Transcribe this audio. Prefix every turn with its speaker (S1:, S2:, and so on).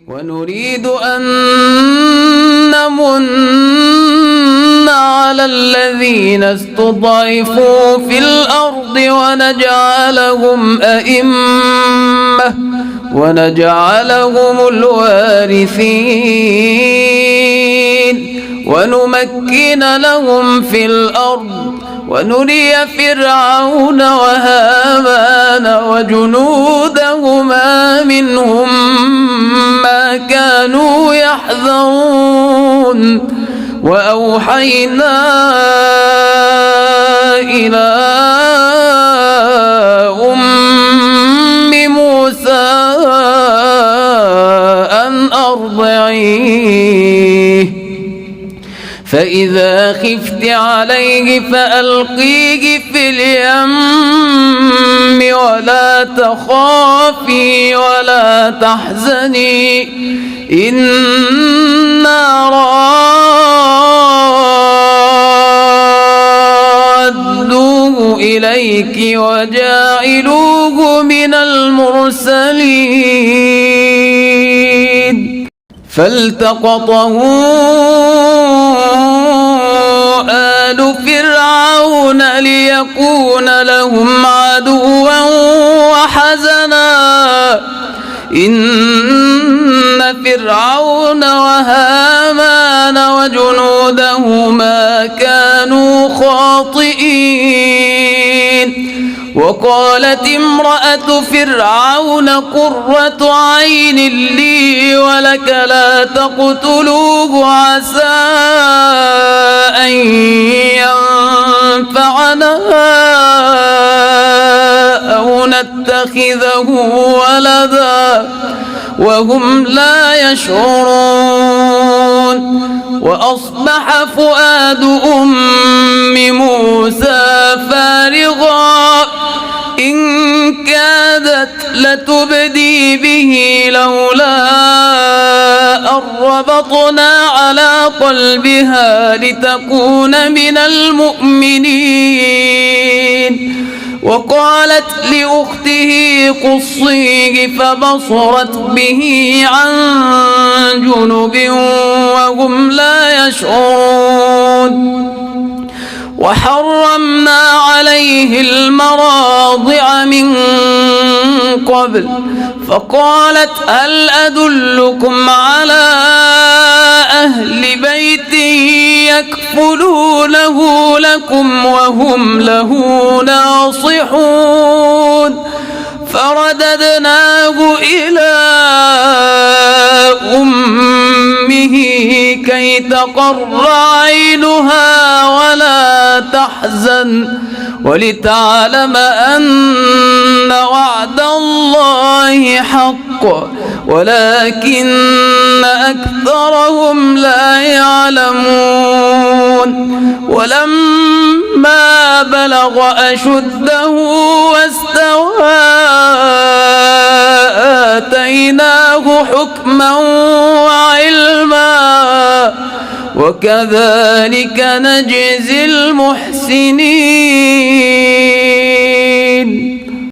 S1: ونريد أن نمن على الذين استضعفوا في الأرض ونجعلهم أئمة ونجعلهم الوارثين ونمكن لهم في الأرض ونري فرعون وهامان وجنودهما منهم ما كانوا يحذرون وأوحينا إلى أم موسى أن أرضعيه فإذا خفت عليه فألقيه في اليم ولا تخافي ولا تحزني إنا رادوه إليك وجاعلوه من المرسلين فالتقطه آل فرعون ليكون لهم عدوا وحزنا إن فرعون وهامان وجنودهما كانوا خاطئين وقالت امرأة فرعون قرة عين لي ولك لا تقتلوه عسى أن ينفعنا أو نتخذه ولدا وهم لا يشعرون وأصبح فؤاد أم موسى فارغا إن كادت لتبدي به لولا أن ربطنا على قلبها لتكون من المؤمنين وقالت لأخته قصيه فبصرت به عن جنب وهم لا يشعرون وحرمنا عليه المراضع من قبل فقالت هل أدلكم على أهل بيت يكفلونه لكم وهم له ناصحون فرددناه إلى أمه كي تقر عينها ولا تحزن ولتعلم أن وعد الله حق ولكن أكثرهم لا يعلمون ولما بلغ أشده واستوى آتيناه حكما وعلما وكذلك نجزي المحسنين.